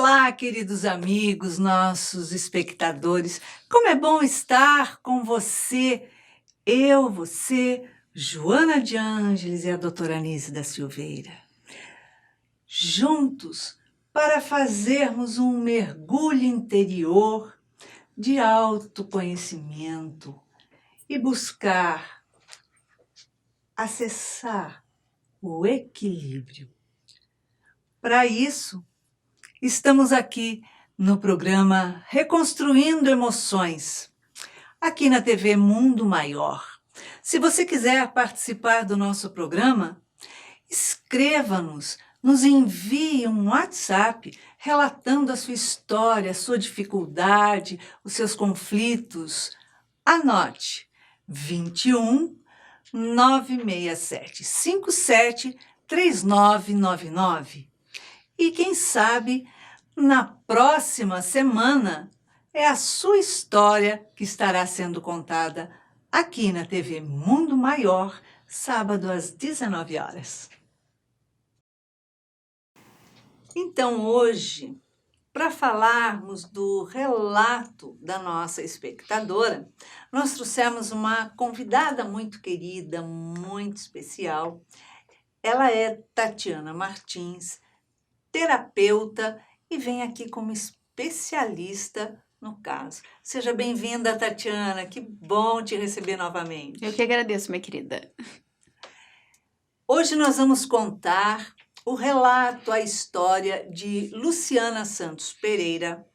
Olá, queridos amigos, nossos espectadores. Como é bom estar com você, você, Joana de Ângeles e a doutora Anise da Silveira, juntos para fazermos um mergulho interior de autoconhecimento e buscar acessar o equilíbrio. Para isso, estamos aqui no programa Reconstruindo Emoções, aqui na TV Mundo Maior. Se você quiser participar do nosso programa, escreva-nos, nos envie um WhatsApp relatando a sua história, a sua dificuldade, os seus conflitos. Anote 21 967 57 3999. E quem sabe, na próxima semana, é a sua história que estará sendo contada aqui na TV Mundo Maior, sábado às 19 horas. Então, hoje, para falarmos do relato da nossa espectadora, nós trouxemos uma convidada muito querida, muito especial. Ela é Tatiana Martins, terapeuta, e vem aqui como especialista no caso. Seja bem-vinda, Tatiana, que bom te receber novamente. Eu que agradeço, minha querida. Hoje nós vamos contar o relato, a história de Luciana Santos Pereira.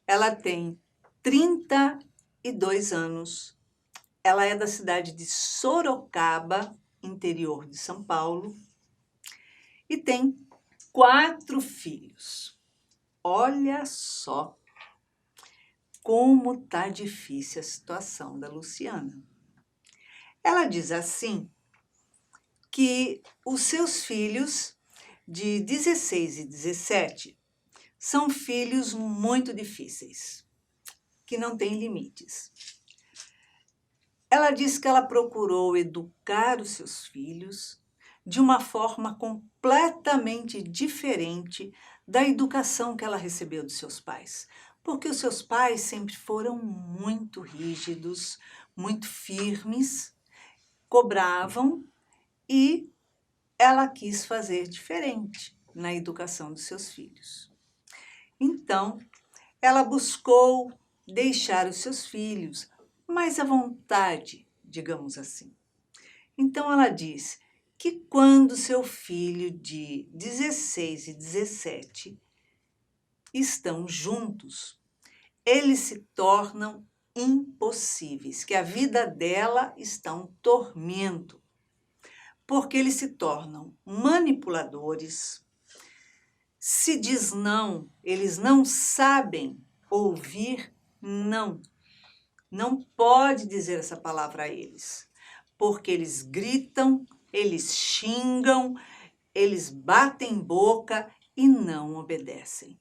Ela tem 32 anos, ela é da cidade de Sorocaba, interior de São Paulo, e tem 4 filhos. Olha só como tá difícil a situação da Luciana. Ela diz assim que os seus filhos de 16 e 17 são filhos muito difíceis, que não têm limites. Ela diz que ela procurou educar os seus filhos de uma forma completamente diferente da educação que ela recebeu dos seus pais. Porque os seus pais sempre foram muito rígidos, muito firmes, cobravam, e ela quis fazer diferente na educação dos seus filhos. Então, ela buscou deixar os seus filhos mais à vontade, digamos assim. Então, ela diz que quando seu filho de 16 e 17 estão juntos, eles se tornam impossíveis, que a vida dela está um tormento, porque eles se tornam manipuladores, se diz não, eles não sabem ouvir não. Não pode dizer essa palavra a eles, porque eles gritam, eles xingam, eles batem boca e não obedecem.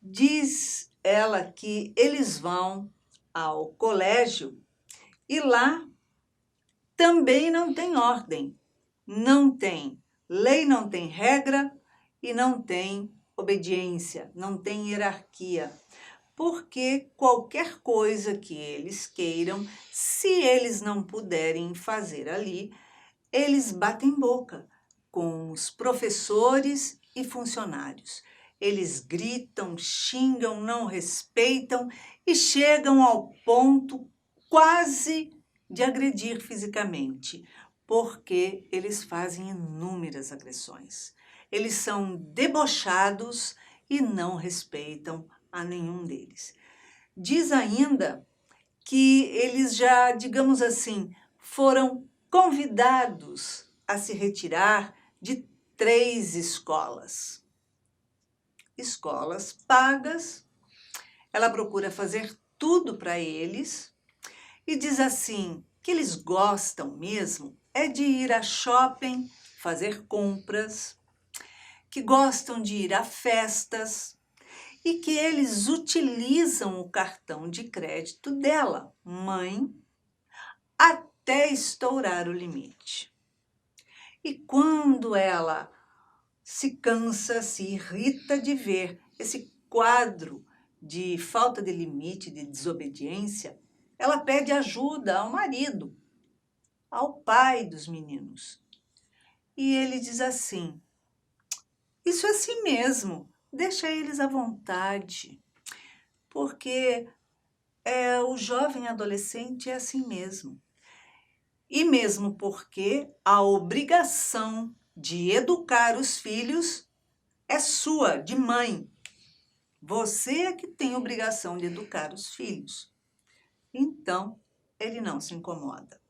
Diz ela que eles vão ao colégio e lá também não tem ordem, não tem lei, não tem regra e não tem obediência, não tem hierarquia. Porque qualquer coisa que eles queiram, se eles não puderem fazer ali, eles batem boca com os professores e funcionários. Eles gritam, xingam, não respeitam e chegam ao ponto quase de agredir fisicamente, porque eles fazem inúmeras agressões. Eles são debochados e não respeitam a nenhum deles. Diz ainda que eles já, digamos assim, foram convidados a se retirar de 3 escolas. Escolas pagas. Ela procura fazer tudo para eles e diz assim que eles gostam mesmo é de ir a shopping, fazer compras, que gostam de ir a festas, e que eles utilizam o cartão de crédito dela, mãe, até estourar o limite. E quando ela se cansa, se irrita de ver esse quadro de falta de limite, de desobediência. Ela pede ajuda ao marido, ao pai dos meninos. E ele diz assim: isso é assim mesmo, deixa eles à vontade, porque o jovem adolescente é assim mesmo. E mesmo porque a obrigação de educar os filhos é sua, de mãe. Você é que tem obrigação de educar os filhos. Então, ele não se incomoda.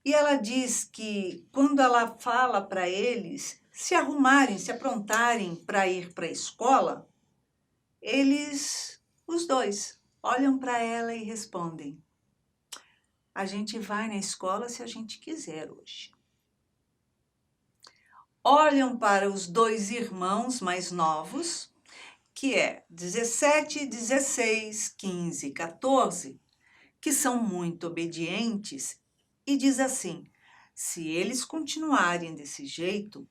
E ela diz que quando ela fala para eles se arrumarem, se aprontarem para ir para a escola, eles, os dois, olham para ela e respondem: a gente vai na escola se a gente quiser hoje. Olham para os dois irmãos mais novos, que é 17, 16, 15, 14, que são muito obedientes, e diz assim: se eles continuarem desse jeito,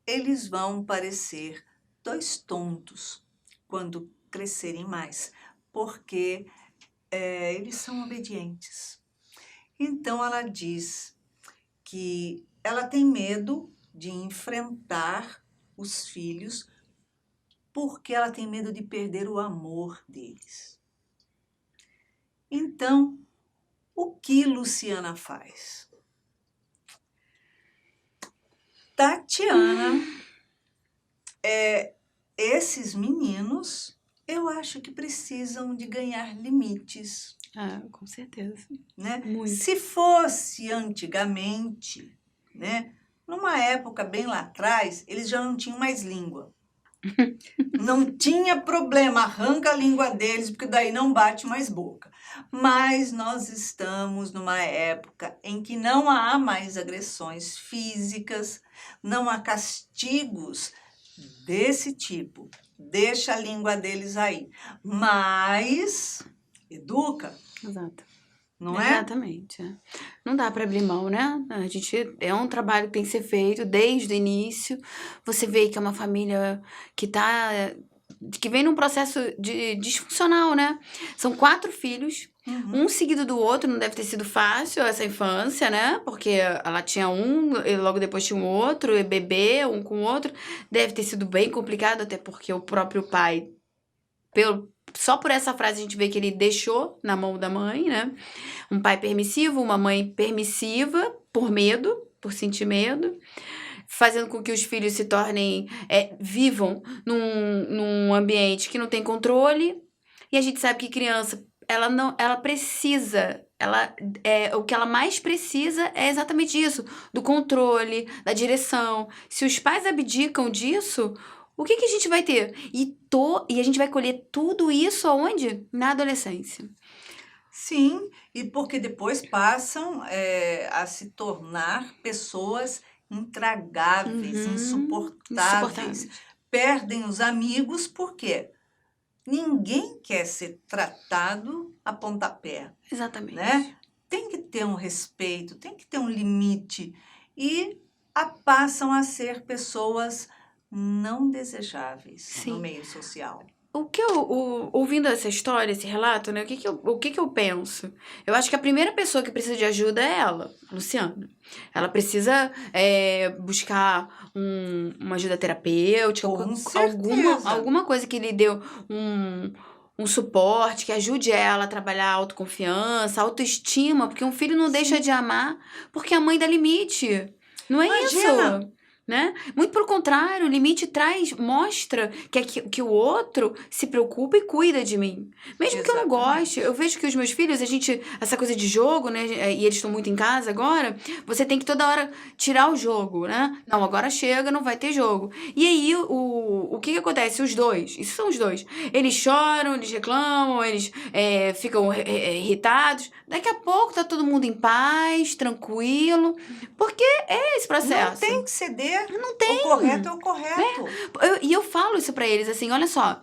eles vão parecer dois tontos quando crescerem mais, porque eles são obedientes. Então ela diz que ela tem medo de enfrentar os filhos porque ela tem medo de perder o amor deles. Então, o que Luciana faz? Tatiana, esses meninos, eu acho que precisam de ganhar limites. Ah, com certeza. Né? Muito. Se fosse antigamente, né, numa época bem lá atrás, eles já não tinham mais língua. Não tinha problema, arranca a língua deles, porque daí não bate mais boca. Mas nós estamos numa época em que não há mais agressões físicas, não há castigos desse tipo. Deixa a língua deles aí. Mas educa. Exato. Não é? Exatamente. Não dá para abrir mão, né? A gente é um trabalho que tem que ser feito desde o início. Você vê que é uma família que vem num processo de disfuncional, né? São 4 filhos, um seguido do outro. Não deve ter sido fácil essa infância, né? Porque ela tinha um e logo depois tinha um outro, e bebê, um com o outro. Deve ter sido bem complicado, até porque o próprio pai, só por essa frase a gente vê que ele deixou na mão da mãe, né? Um pai permissivo, uma mãe permissiva, por medo, por sentir medo, fazendo com que os filhos se tornem, vivam num ambiente que não tem controle. E a gente sabe que criança, ela precisa, o que ela mais precisa é exatamente isso, do controle, da direção. Se os pais abdicam disso, o que a gente vai ter? E a gente vai colher tudo isso aonde? Na adolescência. Sim, e porque depois passam a se tornar pessoas intragáveis, insuportáveis. Perdem os amigos porque ninguém quer ser tratado a pontapé. Exatamente. Né? Tem que ter um respeito, tem que ter um limite. E passam a ser pessoas não desejáveis no meio social. O que ouvindo essa história, esse relato, né? O que eu penso? Eu acho que a primeira pessoa que precisa de ajuda é ela, a Luciana. Ela precisa buscar uma ajuda terapêutica, alguma coisa que lhe deu um suporte, que ajude ela a trabalhar a autoconfiança, a autoestima, porque um filho não deixa de amar porque a mãe dá limite. Não é isso? Né? Muito pelo contrário, o limite mostra que o outro se preocupa e cuida de mim. Mesmo que eu não goste, eu vejo que os meus filhos, essa coisa de jogo, né? E eles estão muito em casa agora, você tem que toda hora tirar o jogo, né? Não, agora chega, não vai ter jogo. E aí, o que acontece? Os dois, isso são os dois, eles choram, eles reclamam, eles ficam irritados. Daqui a pouco tá todo mundo em paz, tranquilo, porque é esse processo. Não tem que ceder. Não tem. O correto é o correto. E eu falo isso pra eles assim, olha só,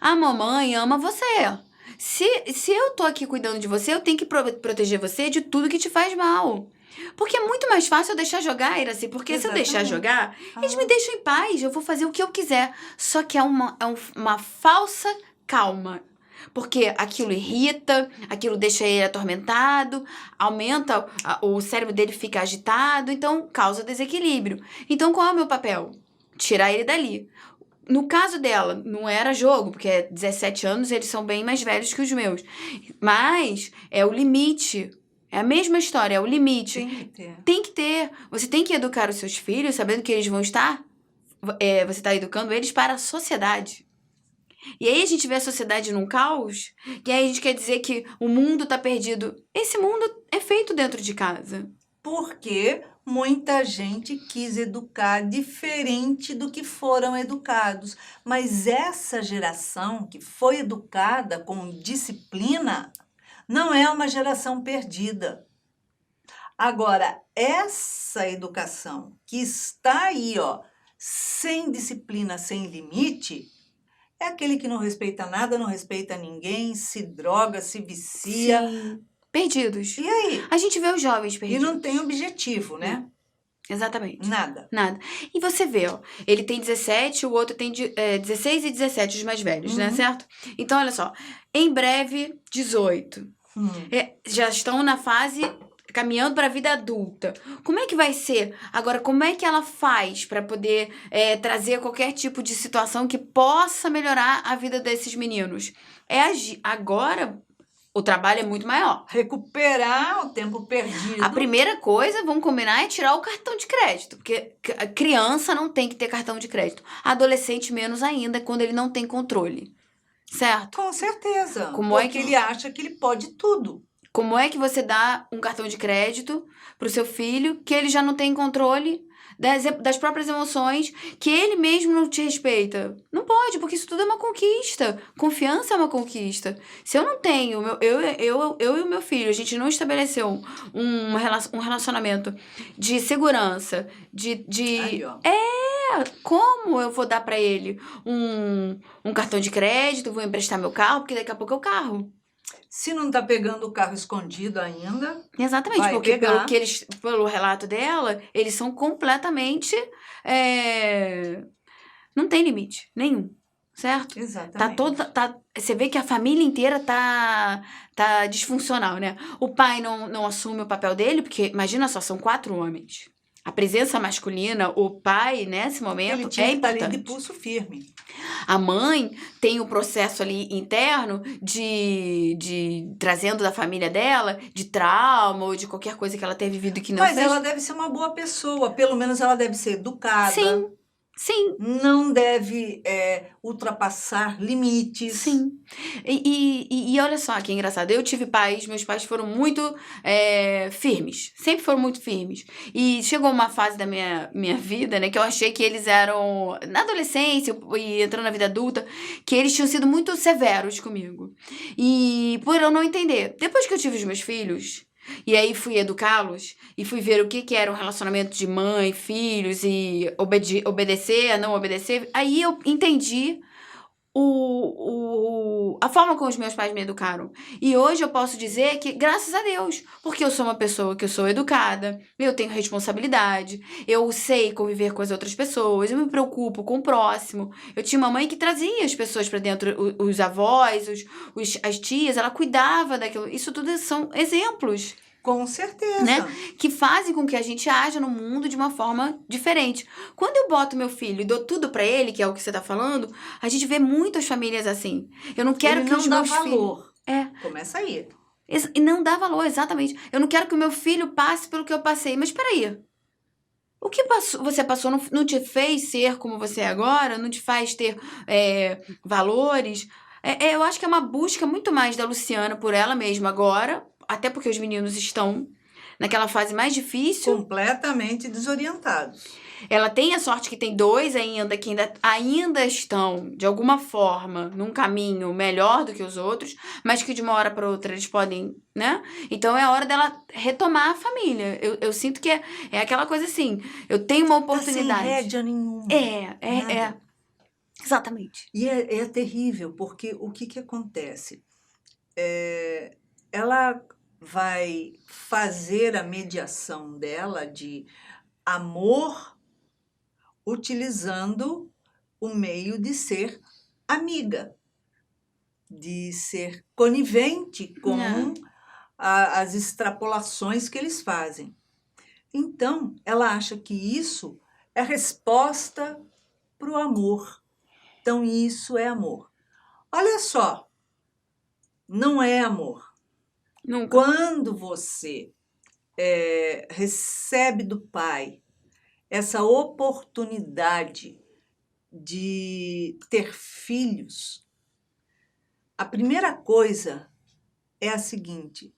a mamãe ama você. Se eu tô aqui cuidando de você, eu tenho que proteger você de tudo que te faz mal. Porque é muito mais fácil eu deixar jogar, Iraci. Porque se eu deixar jogar, eles me deixam em paz. Eu vou fazer o que eu quiser. Só que é uma falsa calma. Porque aquilo irrita, aquilo deixa ele atormentado, aumenta, o cérebro dele fica agitado, então causa desequilíbrio. Então qual é o meu papel? Tirar ele dali. No caso dela, não era jogo, porque é 17 anos, eles são bem mais velhos que os meus. Mas é o limite. É a mesma história, é o limite. Tem que ter. Tem que ter. Você tem que educar os seus filhos, sabendo que eles vão estar... você está educando eles para a sociedade. E aí a gente vê a sociedade num caos, e aí a gente quer dizer que o mundo está perdido. Esse mundo é feito dentro de casa. Porque muita gente quis educar diferente do que foram educados. Mas essa geração que foi educada com disciplina não é uma geração perdida. Agora, essa educação que está aí, ó, sem disciplina, sem limite, é aquele que não respeita nada, não respeita ninguém, se droga, se vicia. Sim. Perdidos. E aí? A gente vê os jovens E perdidos. não tem objetivo, né? Exatamente. Nada. Nada. E você vê, ó, ele tem 17, o outro tem 16 e 17, os mais velhos, né, certo? Então, olha só, em breve, 18. Já estão na fase caminhando para a vida adulta. Como é que vai ser? Agora, como é que ela faz para poder trazer qualquer tipo de situação que possa melhorar a vida desses meninos? É agir. Agora, o trabalho é muito maior. Recuperar o tempo perdido. A primeira coisa, vamos combinar, é tirar o cartão de crédito. Porque a criança não tem que ter cartão de crédito. Adolescente, menos ainda, quando ele não tem controle. Certo? Com certeza. Como é porque que- ele acha que ele pode tudo. Como é que você dá um cartão de crédito pro seu filho que ele já não tem controle das próprias emoções, que ele mesmo não te respeita? Não pode, porque isso tudo é uma conquista. Confiança é uma conquista. Se eu não tenho, eu e o meu filho, a gente não estabeleceu um relacionamento de segurança, Aí, ó. como eu vou dar pra ele um cartão de crédito, vou emprestar meu carro, porque daqui a pouco é o carro. Se não tá pegando o carro escondido ainda, Exatamente, vai porque pegar. pelo relato dela, eles são completamente... não tem limite nenhum, certo? Exatamente. Você vê que a família inteira tá disfuncional, né? O pai não assume o papel dele, porque, imagina só, são 4 homens. A presença masculina, o pai, nesse momento, Ele tinha é que estar ali importante. de pulso firme. A mãe tem o processo ali interno de trazendo da família dela, de trauma ou de qualquer coisa que ela tenha vivido que não Mas fez. ela deve ser uma boa pessoa. Pelo menos ela deve ser educada. Sim, sim, Não deve ultrapassar limites. sim. E olha só que engraçado. Eu tive pais, meus pais foram muito firmes. Sempre foram muito firmes. E chegou uma fase da minha vida, né, que eu achei que eles eram, na adolescência e entrando na vida adulta, que eles tinham sido muito severos comigo. E por eu não entender. Depois que eu tive os meus filhos, e aí fui educá-los, e fui ver o que era um relacionamento de mãe, filhos, e obedecer, não obedecer, aí eu entendi a forma como os meus pais me educaram. E hoje eu posso dizer que, graças a Deus, porque eu sou uma pessoa que eu sou educada, eu tenho responsabilidade, eu sei conviver com as outras pessoas, eu me preocupo com o próximo. Eu tinha uma mãe que trazia as pessoas para dentro, os avós, as tias, ela cuidava daquilo. Isso tudo são exemplos, Com certeza. né? Que fazem com que a gente haja no mundo de uma forma diferente. Quando eu boto meu filho e dou tudo pra ele, que é o que você tá falando, a gente vê muitas famílias assim. Eu não quero Ele que não os dá meus filhos... valor. É, Começa aí. e não dá valor, exatamente. Eu não quero que o meu filho passe pelo que eu passei. Mas peraí, o que você passou não te fez ser como você é agora? Não te faz ter valores? Eu acho que é uma busca muito mais da Luciana por ela mesma agora, até porque os meninos estão naquela fase mais difícil. Completamente desorientados. Ela tem a sorte que tem 2 ainda, que ainda estão, de alguma forma, num caminho melhor do que os outros, mas que de uma hora para outra eles podem, né? Então é a hora dela retomar a família. Eu sinto que é aquela coisa assim, eu tenho uma oportunidade. Tá sem rédea nenhuma. Nada. Exatamente. E é terrível, porque o que acontece? Ela vai fazer a mediação dela de amor utilizando o meio de ser amiga, de ser conivente com as extrapolações que eles fazem. Então, ela acha que isso é resposta para o amor. Então, isso é amor. Olha só, não é amor. Nunca. Quando você recebe do pai essa oportunidade de ter filhos, a primeira coisa é a seguinte: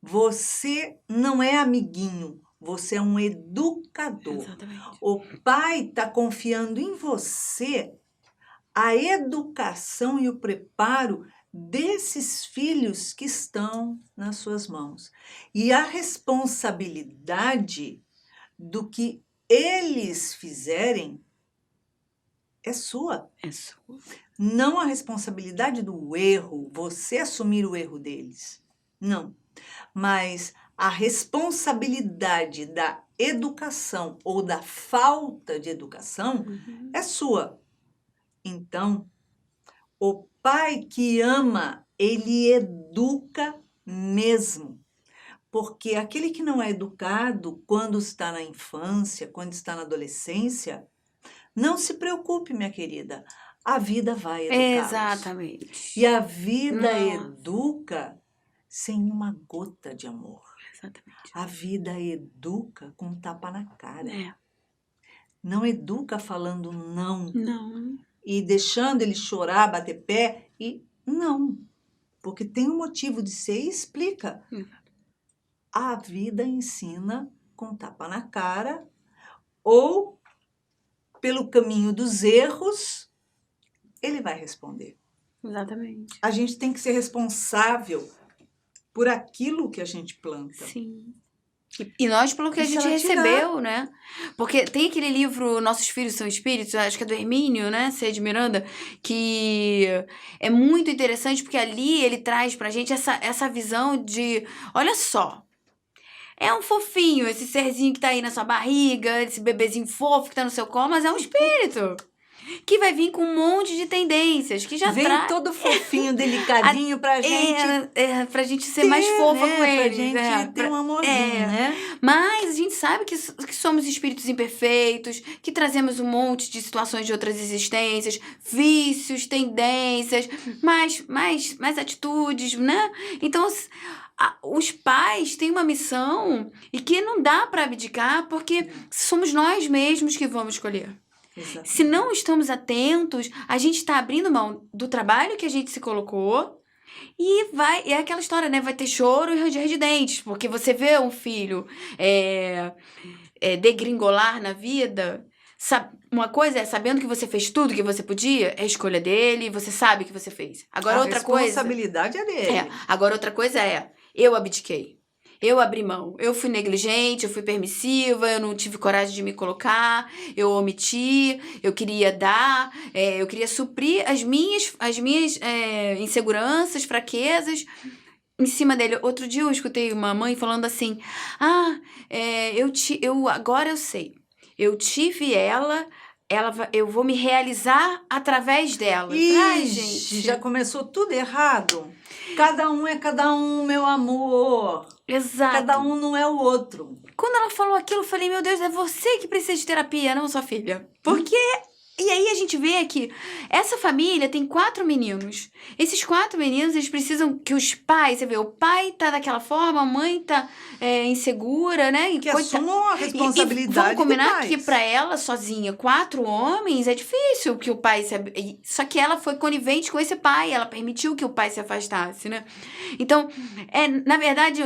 você não é amiguinho, você é um educador. Exatamente. O pai está confiando em você a educação e o preparo desses filhos que estão nas suas mãos. E a responsabilidade do que eles fizerem é sua. É sua. Não a responsabilidade do erro, você assumir o erro deles. Não. Mas a responsabilidade da educação ou da falta de educação é sua. Então, o pai que ama, ele educa mesmo. Porque aquele que não é educado, quando está na infância, quando está na adolescência, não se preocupe, minha querida, a vida vai educá-los. Exatamente. E a vida Nossa. educa sem uma gota de amor. Exatamente. A vida educa com um tapa na cara. É. Não educa falando não Não. e deixando ele chorar, bater pé e não. Porque tem um motivo de ser e explica. A vida ensina com tapa na cara ou pelo caminho dos erros, ele vai responder. Exatamente. A gente tem que ser responsável por aquilo que a gente planta. Sim. E nós pelo que a E se gente ela te recebeu, né? Porque tem aquele livro Nossos Filhos São Espíritos, acho que é do Hermínio, né? C. de Miranda, que é muito interessante porque ali ele traz pra gente essa visão de, olha só, é um fofinho esse serzinho que tá aí na sua barriga, esse bebezinho fofo que tá no seu colo, mas é um espírito que vai vir com um monte de tendências, que já Vem traz... todo fofinho, delicadinho pra gente pra gente ser mais fofa né? com eles. Pra gente ter um amorzinho, né? Mas a gente sabe que somos espíritos imperfeitos, que trazemos um monte de situações de outras existências, vícios, tendências, mais atitudes, né? Então, os pais têm uma missão e que não dá para abdicar, porque somos nós mesmos que vamos escolher. Exatamente. Se não estamos atentos, a gente está abrindo mão do trabalho que a gente se colocou e é aquela história, né? Vai ter choro e ranger de dentes, porque você vê um filho degringolar na vida. Uma coisa é sabendo que você fez tudo que você podia, é a escolha dele, você sabe que você fez. Agora outra coisa. A responsabilidade é dele. Agora outra coisa é, eu abdiquei. Eu abri mão, eu fui negligente, eu fui permissiva, eu não tive coragem de me colocar, eu omiti, eu queria dar, eu queria suprir as minhas inseguranças, fraquezas em cima dele. Outro dia eu escutei uma mãe falando assim, agora eu sei, eu tive eu vou me realizar através dela. Ai, gente. Já começou tudo errado. Cada um é cada um, meu amor. Exato. Cada um não é o outro. Quando ela falou aquilo, eu falei, meu Deus, é você que precisa de terapia, não sua filha. Porque... E aí a gente vê que essa família tem 4 meninos. Esses 4 meninos, eles precisam que os pais... Você vê, o pai tá daquela forma, a mãe tá insegura, né? Que assumam a responsabilidade. Vamos combinar que pra ela, sozinha, 4 homens, é difícil que o pai... Só que ela foi conivente com esse pai, ela permitiu que o pai se afastasse, né? Então, na verdade,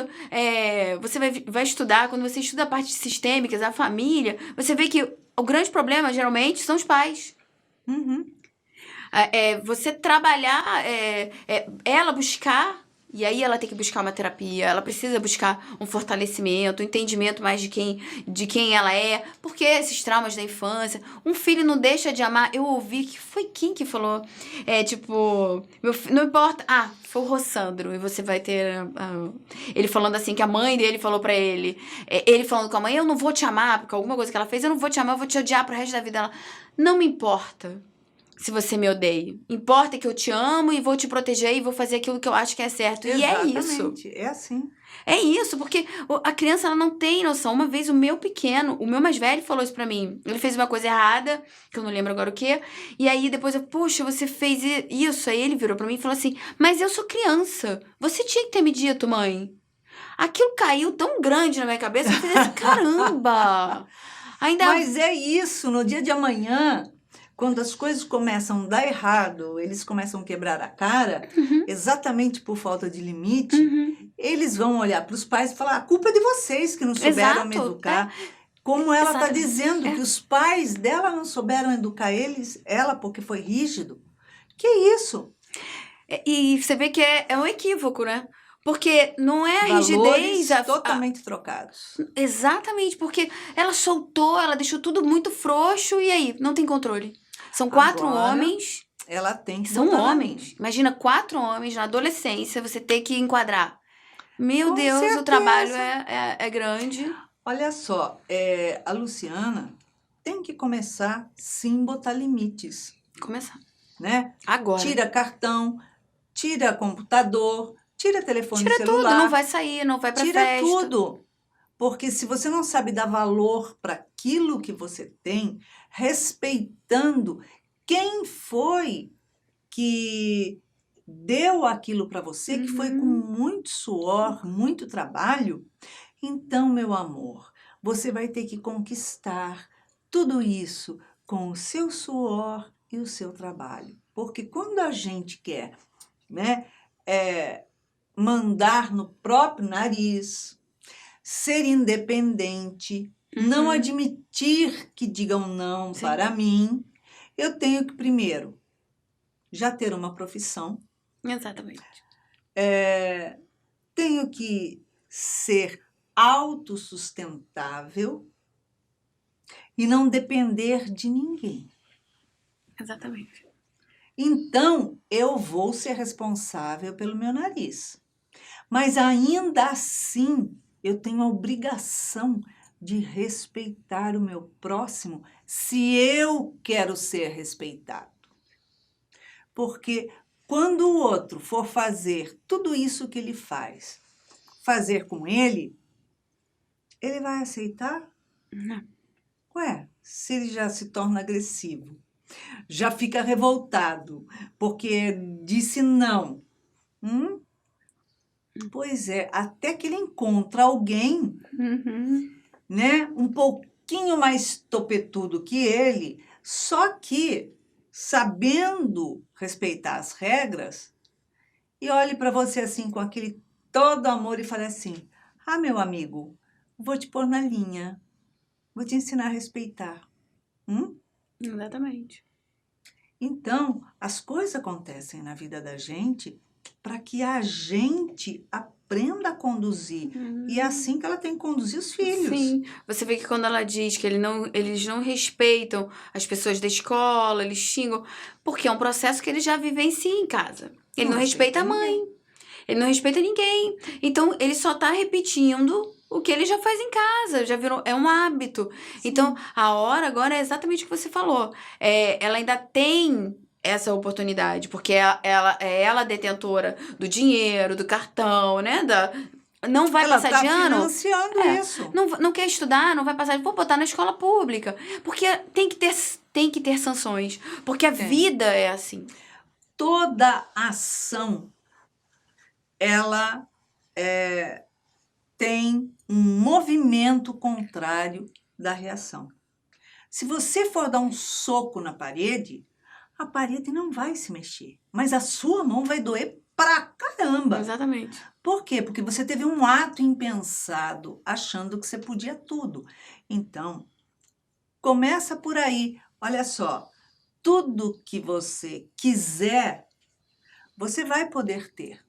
você vai estudar, quando você estuda a parte sistêmica, a família, você vê que o grande problema, geralmente, são os pais. Uhum. Você trabalhar, ela buscar E aí ela tem que buscar uma terapia, ela precisa buscar um fortalecimento, um entendimento mais de quem ela é, porque esses traumas da infância, um filho não deixa de amar. Eu ouvi que foi quem que falou, tipo, não importa, foi o Rossandro, e você vai ter ele falando assim que a mãe dele falou pra ele, ele falando com a mãe, eu não vou te amar, porque alguma coisa que ela fez, eu não vou te amar, eu vou te odiar pro resto da vida. Ela, não me importa se você me odeia. Importa que eu te amo e vou te proteger e vou fazer aquilo que eu acho que é certo. E é isso. Exatamente, é assim. É isso, porque a criança ela não tem noção. Uma vez o meu pequeno, o meu mais velho falou isso pra mim. Ele fez uma coisa errada, que eu não lembro agora o quê. E aí depois eu, poxa, você fez isso. Aí ele virou pra mim e falou assim, mas eu sou criança. Você tinha que ter me dito, mãe. Aquilo caiu tão grande na minha cabeça que eu falei assim, caramba. Mas é isso, no dia de amanhã, quando as coisas começam a dar errado, eles começam a quebrar a cara, exatamente por falta de limite, eles vão olhar para os pais e falar, a culpa é de vocês que não souberam me educar. Como ela está dizendo que os pais dela não souberam educar ela porque foi rígido. Que isso? E você vê que é um equívoco, né? Porque não é a Valores rigidez... totalmente trocados. Exatamente, porque ela soltou, ela deixou tudo muito frouxo e aí, não tem controle. São 4 Agora, homens. Ela tem que São botar na homens. linha. Imagina 4 homens na adolescência, você ter que enquadrar. Meu Com Deus, certeza. o trabalho é grande. Olha só, a Luciana tem que começar, sim, botar limites, Começar. né? Agora. Tira cartão, tira computador, tira telefone Tira celular. tudo, não vai sair, não vai pra Tira festa. tudo. Porque se você não sabe dar valor para aquilo que você tem, respeitando quem foi que deu aquilo para você, que foi com muito suor, muito trabalho, então, meu amor, você vai ter que conquistar tudo isso com o seu suor e o seu trabalho. Porque quando a gente quer, né, mandar no próprio nariz, ser independente, não admitir que digam não para mim, eu tenho que, primeiro, já ter uma profissão. Exatamente. Tenho que ser autossustentável e não depender de ninguém. Exatamente. Então, eu vou ser responsável pelo meu nariz. Mas ainda assim, eu tenho a obrigação de respeitar o meu próximo se eu quero ser respeitado. Porque quando o outro for fazer tudo isso que ele faz, fazer com ele vai aceitar? Não. Ué, se ele já se torna agressivo, já fica revoltado, porque disse não. Pois é, até que ele encontra alguém, né, um pouquinho mais topetudo que ele, só que sabendo respeitar as regras, e olhe para você assim com aquele todo amor e fale assim, meu amigo, vou te pôr na linha, vou te ensinar a respeitar. Exatamente. Então, as coisas acontecem na vida da gente para que a gente aprenda a conduzir. E é assim que ela tem que conduzir os filhos. Sim. Você vê que quando ela diz que eles não respeitam as pessoas da escola, eles xingam, porque é um processo que ele já vivencia em casa. Ele não respeita a mãe. Ele não respeita ninguém. Então, ele só tá repetindo o que ele já faz em casa. Já virou... É um hábito. Sim. Então, a hora agora é exatamente o que você falou. Ela ainda tem essa oportunidade, porque ela é ela a detentora do dinheiro, do cartão, né? Não vai ela passar tá de ano. Financiando isso. Não quer estudar, não vai passar. Vou botar na escola pública. Porque tem que ter sanções. Porque a vida é assim. Toda ação ela tem um movimento contrário da reação. Se você for dar um soco na parede, a parede não vai se mexer, mas a sua mão vai doer pra caramba. Exatamente. Por quê? Porque você teve um ato impensado, achando que você podia tudo. Então, começa por aí. Olha só, tudo que você quiser, você vai poder ter.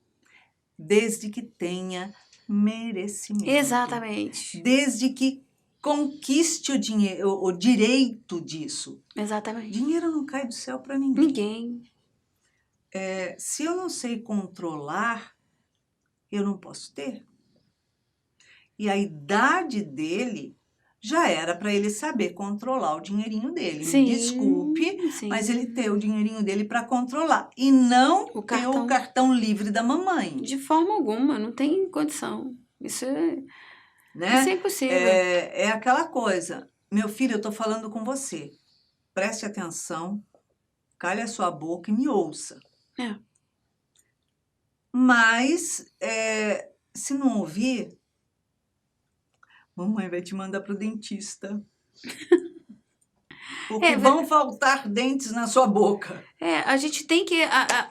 desde que tenha merecimento. Exatamente. Desde que conquiste o dinheiro, o direito disso. Exatamente. Dinheiro não cai do céu para ninguém. Ninguém. Se eu não sei controlar, eu não posso ter. E a idade dele já era para ele saber controlar o dinheirinho dele. Sim, Me desculpe, sim. mas ele ter o dinheirinho dele para controlar. E não O ter o cartão. cartão livre da mamãe. De forma alguma, não tem condição. Isso é Né? impossível. É aquela coisa. Meu filho, eu estou falando com você. Preste atenção, calhe a sua boca e me ouça. É. Mas, se não ouvir, mamãe vai te mandar pro dentista. Porque vão faltar dentes na sua boca. A gente tem que...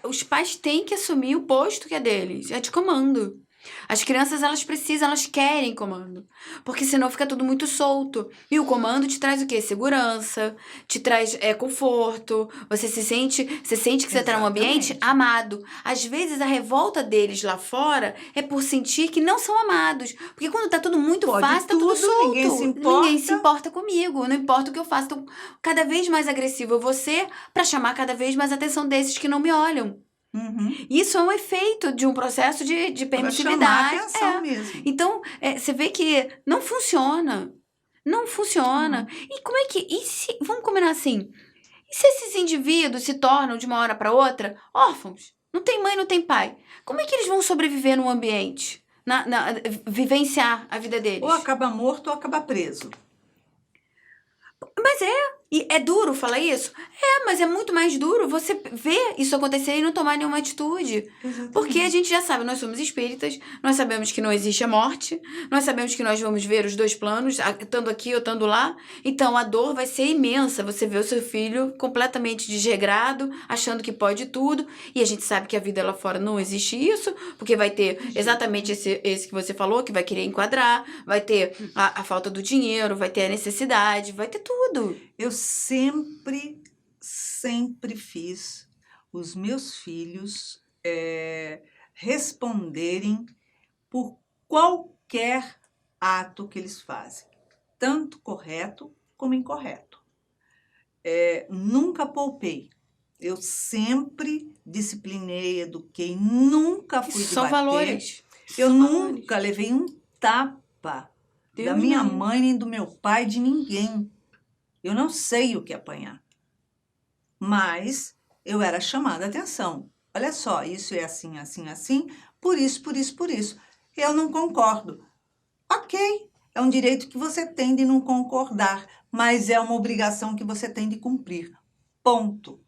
os pais têm que assumir o posto que é deles. É de comando. As crianças, elas precisam, elas querem comando. Porque senão fica tudo muito solto. E o comando te traz o quê? Segurança, te traz conforto. Você sente que você está num ambiente Exatamente. amado. Às vezes, a revolta deles lá fora é por sentir que não são amados. Porque quando tá tudo muito Pode fácil, tá tudo tudo, solto. ninguém se importa. Ninguém se importa comigo. Não importa o que eu faço. Então, cada vez mais agressivo eu vou ser pra chamar cada vez mais atenção desses que não me olham. Uhum. Isso é um efeito de um processo de Para chamar permissividade. atenção mesmo. Então, você vê que não funciona. Não funciona. E como é que... vamos combinar assim. E se esses indivíduos se tornam, de uma hora para outra, órfãos? Não tem mãe, não tem pai. Como é que eles vão sobreviver num ambiente? Vivenciar a vida deles? Ou acaba morto ou acaba preso. Mas e é duro falar isso? Mas é muito mais duro você ver isso acontecer e não tomar nenhuma atitude. Exatamente. Porque a gente já sabe, nós somos espíritas, nós sabemos que não existe a morte, nós sabemos que nós vamos ver os dois planos, estando aqui ou estando lá. Então a dor vai ser imensa. Você vê o seu filho completamente desregrado, achando que pode tudo. E a gente sabe que a vida lá fora não existe isso, porque vai ter exatamente esse que você falou, que vai querer enquadrar, vai ter a falta do dinheiro, vai ter a necessidade, vai ter tudo. Eu sempre fiz os meus filhos responderem por qualquer ato que eles fazem, tanto correto como incorreto. Nunca poupei. Eu sempre disciplinei, eduquei, nunca fui de São bater. valores. Eu São nunca levei um tapa Deus da minha não. mãe, nem do meu pai, de ninguém. Eu não sei o que é apanhar. Mas eu era chamada a atenção. Olha só, isso é assim, assim, assim, por isso, por isso, por isso. Eu não concordo. Ok, é um direito que você tem de não concordar, mas é uma obrigação que você tem de cumprir. Ponto.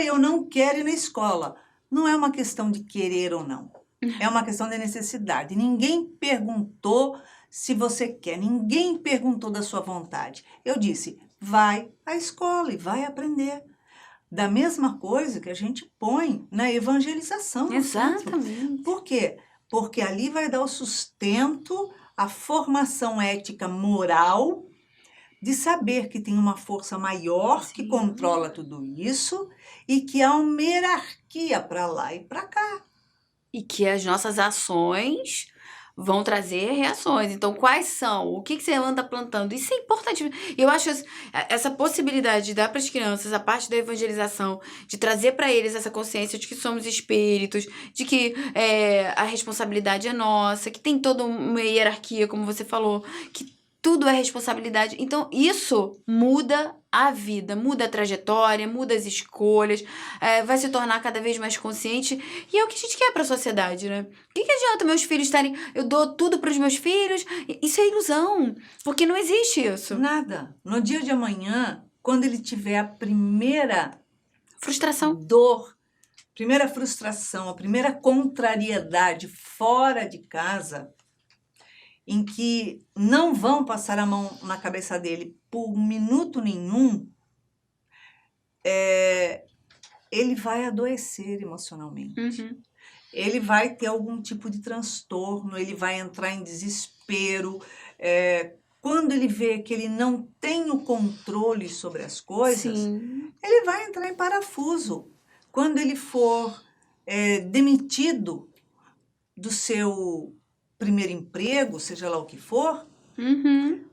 Eu não quero ir na escola. Não é uma questão de querer ou não. É uma questão de necessidade. Ninguém perguntou se você quer. Ninguém perguntou da sua vontade. Eu disse, vai à escola e vai aprender. Da mesma coisa que a gente põe na evangelização. no centro. Exatamente. Por quê? Porque ali vai dar o sustento, a formação ética moral, de saber que tem uma força maior que Sim. controla tudo isso e que há uma hierarquia para lá e para cá. E que as nossas ações vão trazer reações. Então, quais são? O que você anda plantando? Isso é importante. Eu acho essa possibilidade de dar para as crianças a parte da evangelização, de trazer para eles essa consciência de que somos espíritos, de que a responsabilidade é nossa, que tem toda uma hierarquia, como você falou, que tudo é responsabilidade. Então, isso muda a vida, muda a trajetória, muda as escolhas, vai se tornar cada vez mais consciente. E é o que a gente quer para a sociedade, né? O que adianta meus filhos estarem... Eu dou tudo para os meus filhos? Isso é ilusão, porque não existe isso. Nada. No dia de amanhã, quando ele tiver a primeira Frustração. dor, primeira frustração, a primeira contrariedade fora de casa, em que não vão passar a mão na cabeça dele por minuto nenhum, ele vai adoecer emocionalmente. Uhum. Ele vai ter algum tipo de transtorno, ele vai entrar em desespero. Quando ele vê que ele não tem o controle sobre as coisas, Sim. ele vai entrar em parafuso. Quando ele for demitido do seu primeiro emprego, seja lá o que for, Uhum.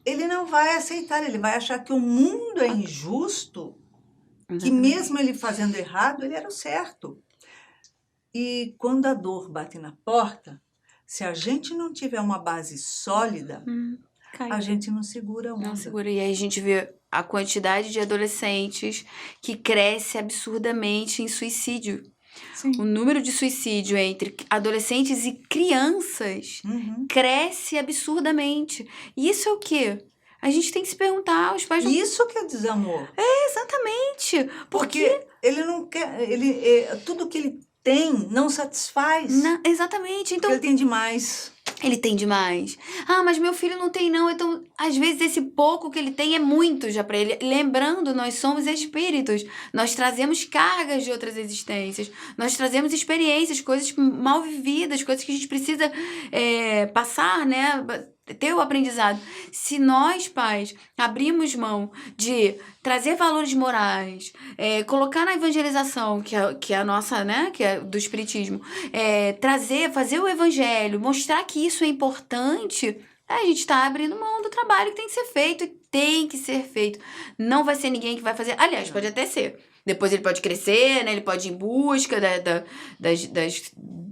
ele não vai aceitar, ele vai achar que o mundo é injusto, que Exatamente. mesmo ele fazendo errado, ele era o certo. E quando a dor bate na porta, se a gente não tiver uma base sólida, Cai. a gente não segura a onda. Não segura. E aí a gente vê a quantidade de adolescentes que cresce absurdamente em suicídio. Sim. O número de suicídio entre adolescentes e crianças Uhum. cresce absurdamente. E isso é o quê? A gente tem que se perguntar, os pais não... Isso que é desamor. Exatamente. Porque ele não quer, tudo que ele tem não satisfaz. Exatamente. Então, Porque ele tem demais. ele tem demais. Ah, mas meu filho não tem não. Então, às vezes, esse pouco que ele tem é muito já pra ele. Lembrando, nós somos espíritos. Nós trazemos cargas de outras existências. Nós trazemos experiências, coisas mal vividas, coisas que a gente precisa passar, né? Ter o aprendizado. Se nós, pais, abrimos mão de trazer valores morais, colocar na evangelização, que é a nossa, né? Que é do espiritismo, fazer o evangelho, mostrar que isso é importante, a gente tá abrindo mão do trabalho que tem que ser feito, e tem que ser feito. Não vai ser ninguém que vai fazer. Aliás, Não. pode até ser. Depois ele pode crescer, né? Ele pode ir em busca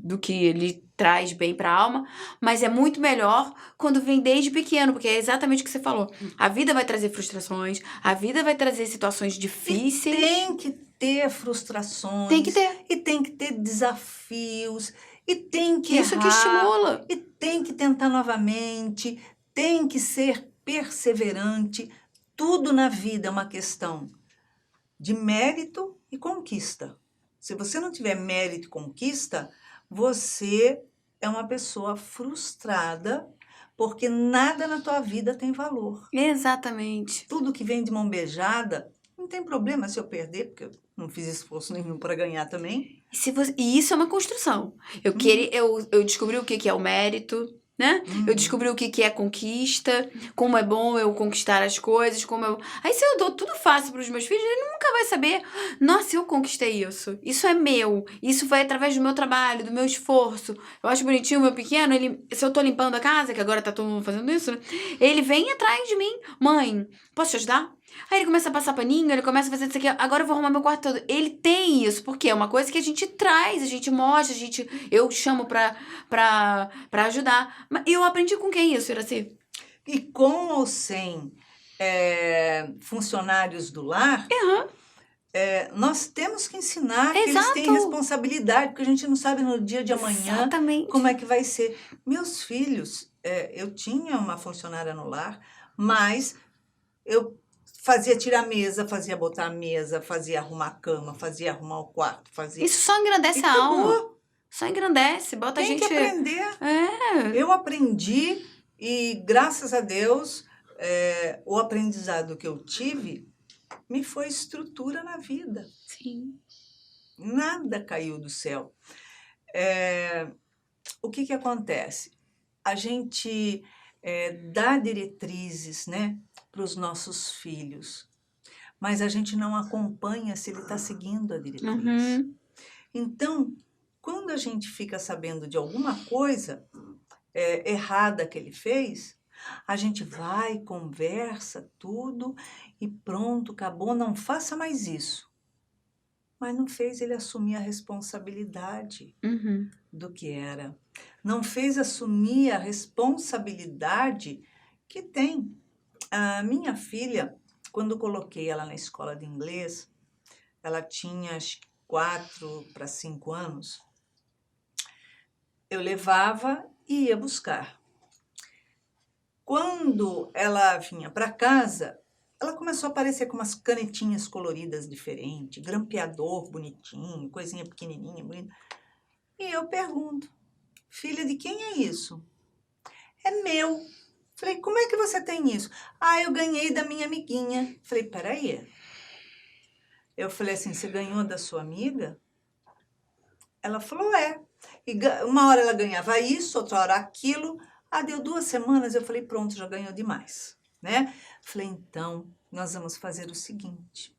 do que ele traz bem pra alma, mas é muito melhor quando vem desde pequeno, porque é exatamente o que você falou. A vida vai trazer frustrações, a vida vai trazer situações difíceis. E tem que ter frustrações. Tem que ter. E tem que ter desafios. E tem que Isso errar. que estimula. E tem que tentar novamente. Tem que ser perseverante. Tudo na vida é uma questão de mérito e conquista. Se você não tiver mérito e conquista, você é uma pessoa frustrada, porque nada na tua vida tem valor. Exatamente. Tudo que vem de mão beijada, não tem problema se eu perder, porque eu não fiz esforço nenhum para ganhar também. E isso é uma construção. Eu descobri o que é o mérito, né? Eu descobri o que é conquista, como é bom eu conquistar as coisas, Aí se eu dou tudo fácil para os meus filhos, ele nunca vai saber, nossa, eu conquistei isso. Isso é meu. Isso foi através do meu trabalho, do meu esforço. Eu acho bonitinho o meu pequeno, se eu tô limpando a casa, que agora tá todo mundo fazendo isso, né? Ele vem atrás de mim. Mãe, posso te ajudar? Aí ele começa a passar paninho, ele começa a fazer isso aqui. Agora eu vou arrumar meu quarto todo. Ele tem isso, porque é uma coisa que a gente traz, a gente mostra, eu chamo pra ajudar. Mas eu aprendi com quem isso, Iraci? E com ou sem funcionários do lar, nós temos que ensinar que eles têm responsabilidade, porque a gente não sabe no dia de amanhã Exatamente. como é que vai ser. Meus filhos, eu tinha uma funcionária no lar, mas eu fazia tirar a mesa, fazia botar a mesa, fazia arrumar a cama, fazia arrumar o quarto, fazia... Isso só engrandece a alma. Só engrandece, bota a gente... Tem que aprender. Eu aprendi e, graças a Deus, o aprendizado que eu tive me foi estrutura na vida. Sim. Nada caiu do céu. O que acontece? A gente dá diretrizes, né, para os nossos filhos, mas a gente não acompanha se ele está seguindo a diretriz. Então, quando a gente fica sabendo de alguma coisa errada que ele fez, a gente vai, conversa tudo e pronto, acabou, não faça mais isso. Mas não fez ele assumir a responsabilidade do que era. Não fez assumir a responsabilidade que tem. A minha filha, quando coloquei ela na escola de inglês, ela tinha acho que 4 para 5 anos, eu levava e ia buscar. Quando ela vinha para casa, ela começou a aparecer com umas canetinhas coloridas diferentes, grampeador bonitinho, coisinha pequenininha, bonita. E eu pergunto, filha, de quem é isso? É meu. Falei, como é que você tem isso? Ah, eu ganhei da minha amiguinha. Falei, peraí. Eu falei assim, você ganhou da sua amiga? Ela falou, é. E uma hora ela ganhava isso, outra hora aquilo. Ah, deu 2 semanas, eu falei, pronto, já ganhou demais, né? Falei, então, nós vamos fazer o seguinte.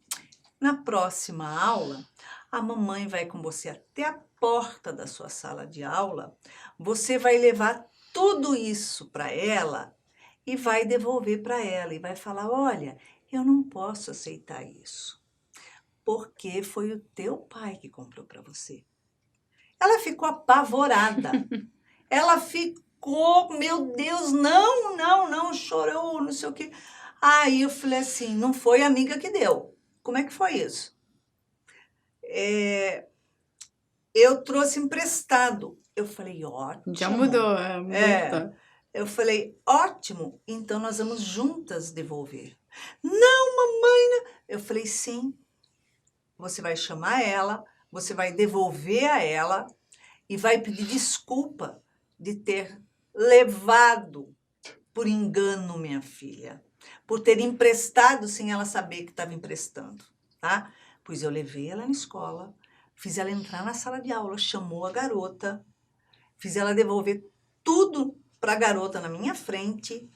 Na próxima aula, a mamãe vai com você até a porta da sua sala de aula, você vai levar tudo isso para ela e vai devolver para ela e vai falar: olha, eu não posso aceitar isso, porque foi o teu pai que comprou para você. Ela ficou apavorada. Ela ficou, meu Deus, não, não, não, chorou, não sei o quê. Aí eu falei assim: não foi a amiga que deu. Como é que foi isso? Eu trouxe emprestado. Eu falei: ótimo. Já mudou, É. Eu falei: ótimo, então nós vamos juntas devolver. Não, mamãe. Não. Eu falei: sim, você vai chamar ela, você vai devolver a ela e vai pedir desculpa de ter levado por engano minha filha, por ter emprestado sem ela saber que estava emprestando, tá? Pois eu levei ela na escola, fiz ela entrar na sala de aula, chamou a garota, fiz ela devolver tudo para a garota na minha frente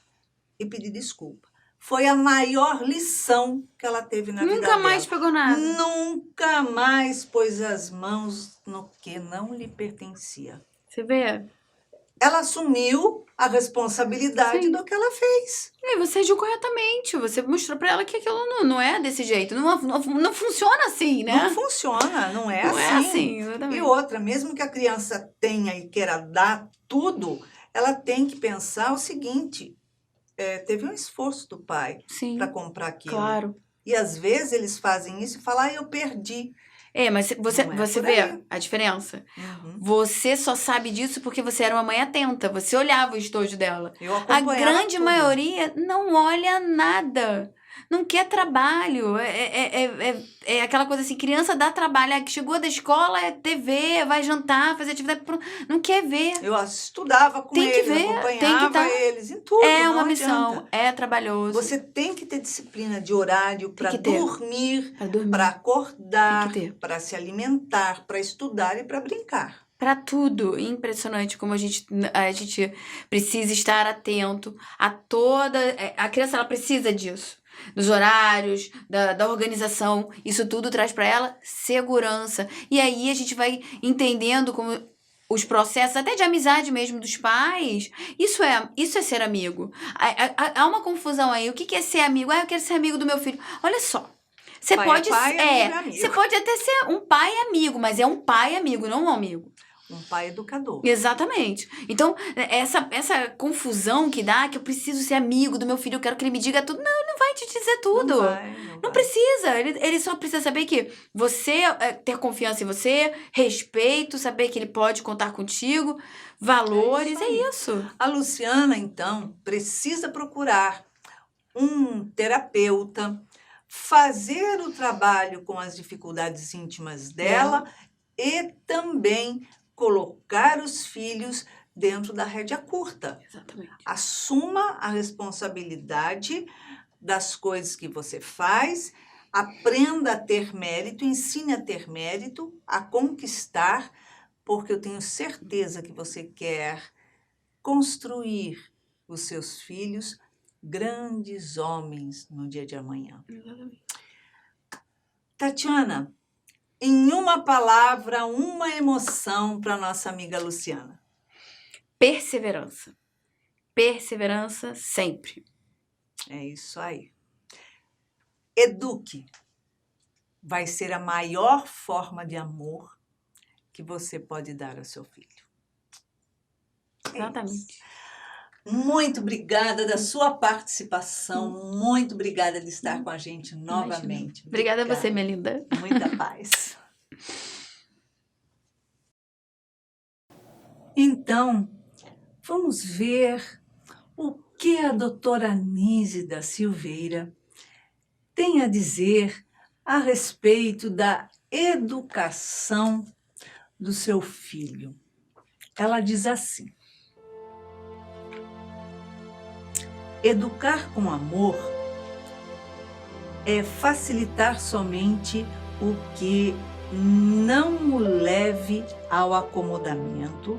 e pedir desculpa. Foi a maior lição que ela teve na vida dela. Nunca mais pegou nada. Nunca mais pôs as mãos no que não lhe pertencia. Você vê? Ela assumiu a responsabilidade Sim. do que ela fez. E você agiu corretamente. Você mostrou pra ela que aquilo não é desse jeito. Não funciona assim, né? Não funciona, não é Não assim. é assim, exatamente. E outra, mesmo que a criança tenha e queira dar tudo, ela tem que pensar o seguinte: teve um esforço do pai Sim, para comprar aquilo. claro. E às vezes eles fazem isso e falam: eu perdi. Mas você Não é você por vê aí. a diferença. Uhum. Você só sabe disso porque você era uma mãe atenta. Você olhava o estojo dela. Eu A acompanhava grande tudo. maioria não olha nada. Não quer trabalho. É aquela coisa assim, criança dá trabalho. Que chegou da escola, é TV, vai jantar, fazer atividade. Não quer ver. Eu estudava com Tem que eles, ver, acompanhava tem que tá. eles em tudo. É não uma missão, adianta. é trabalhoso. Você tem que ter disciplina de horário para que ter. dormir, Pra dormir. para acordar, Tem que ter. para se alimentar, para estudar e para brincar. Pra tudo. Impressionante como a gente precisa estar atento a toda... A criança, ela precisa disso. Dos horários, da organização. Isso tudo traz pra ela segurança. E aí a gente vai entendendo como os processos, até de amizade mesmo dos pais. Isso é ser amigo. Há uma confusão aí. O que é ser amigo? Eu quero ser amigo do meu filho. Olha só. Você Pai pode é pai, amigo é amigo. Você pode até ser um pai amigo, mas é um pai amigo, não um amigo. Um pai educador. Exatamente. Então, essa confusão que dá, que eu preciso ser amigo do meu filho, eu quero que ele me diga tudo. Não, ele não vai te dizer tudo. Não precisa. Ele só precisa saber que você, ter confiança em você, respeito, saber que ele pode contar contigo, valores, é isso. A Luciana, então, precisa procurar um terapeuta, fazer o trabalho com as dificuldades íntimas dela e também colocar os filhos dentro da rédea curta. Exatamente. Assuma a responsabilidade das coisas que você faz, aprenda a ter mérito, ensine a ter mérito, a conquistar, porque eu tenho certeza que você quer construir os seus filhos grandes homens no dia de amanhã. Exatamente. Tatiana, em uma palavra, uma emoção para nossa amiga Luciana. Perseverança. Perseverança sempre. É isso aí. Eduque. Vai ser a maior forma de amor que você pode dar ao seu filho. Exatamente. Muito obrigada da sua participação. Muito obrigada de estar com a gente novamente. Obrigada a você, minha linda. Muita paz. Então, vamos ver o que a doutora Anise da Silveira tem a dizer a respeito da educação do seu filho. Ela diz assim: educar com amor é facilitar somente o que não o leve ao acomodamento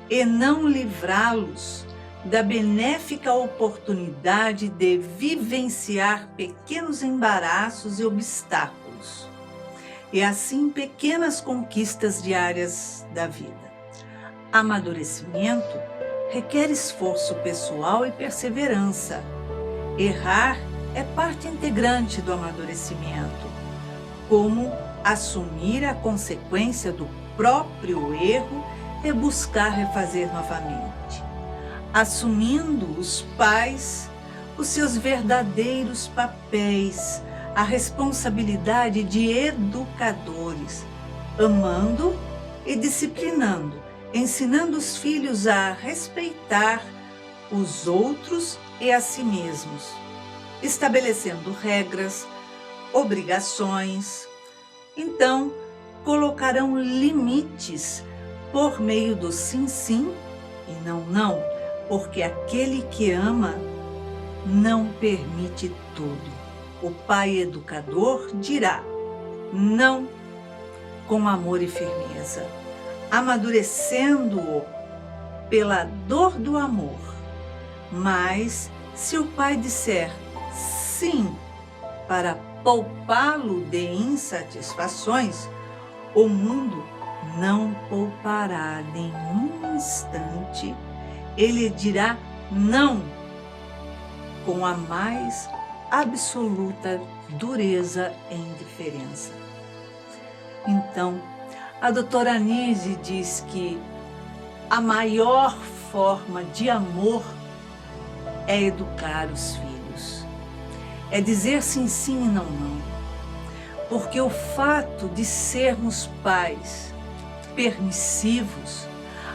e não livrá-los da benéfica oportunidade de vivenciar pequenos embaraços e obstáculos, e assim pequenas conquistas diárias da vida. Amadurecimento requer esforço pessoal e perseverança. Errar é parte integrante do amadurecimento, como assumir a consequência do próprio erro e buscar refazer novamente. Assumindo os pais os seus verdadeiros papéis, a responsabilidade de educadores, amando e disciplinando, ensinando os filhos a respeitar os outros e a si mesmos, estabelecendo regras, obrigações. Então, colocarão limites por meio do sim, sim e não, não, porque aquele que ama não permite tudo. O pai educador dirá não com amor e firmeza, amadurecendo-o pela dor do amor. Mas se o pai disser sim para poupá-lo de insatisfações, o mundo não poupará nenhum instante. Ele dirá não com a mais absoluta dureza e indiferença. Então, a doutora Anise diz que a maior forma de amor é educar os filhos. É dizer sim, sim e não, não. Porque o fato de sermos pais permissivos,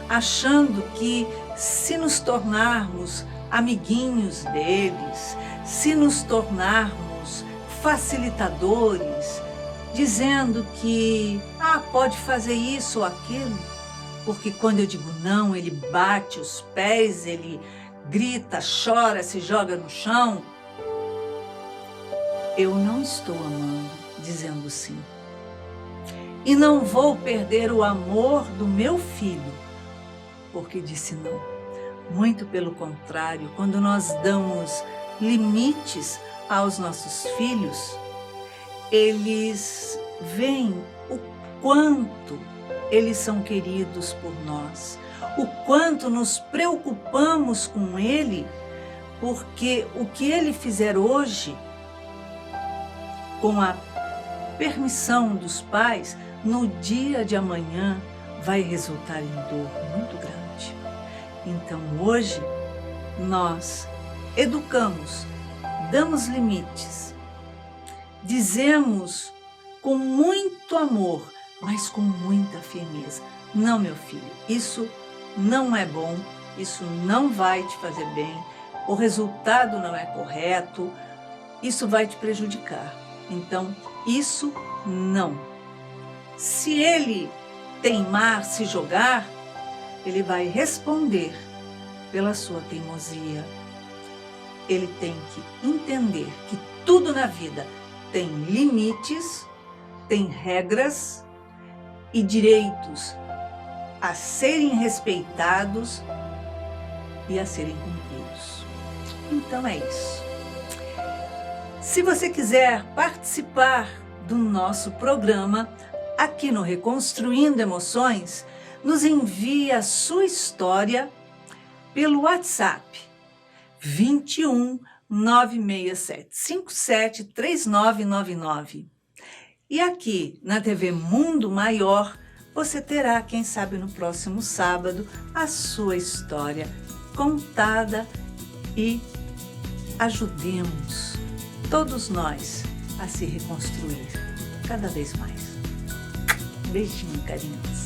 achando que se nos tornarmos amiguinhos deles, se nos tornarmos facilitadores, dizendo que pode fazer isso ou aquilo, porque quando eu digo não, ele bate os pés, ele grita, chora, se joga no chão. Eu não estou amando, dizendo sim. E não vou perder o amor do meu filho, porque disse não. Muito pelo contrário, quando nós damos limites aos nossos filhos, eles veem o quanto eles são queridos por nós, o quanto nos preocupamos com ele, porque o que ele fizer hoje, com a permissão dos pais, no dia de amanhã vai resultar em dor muito grande. Então hoje nós educamos, damos limites, dizemos com muito amor, mas com muita firmeza: não, meu filho, isso não é bom, isso não vai te fazer bem, o resultado não é correto, isso vai te prejudicar. Então, isso não. Se ele teimar, se jogar, ele vai responder pela sua teimosia. Ele tem que entender que tudo na vida tem limites, tem regras e direitos a serem respeitados e a serem cumpridos. Então é isso. Se você quiser participar do nosso programa aqui no Reconstruindo Emoções, nos envie a sua história pelo WhatsApp 21 967 57 3999. E aqui na TV Mundo Maior, você terá, quem sabe no próximo sábado, a sua história contada e ajudemos todos nós a se reconstruir cada vez mais. Beijinho, carinhos.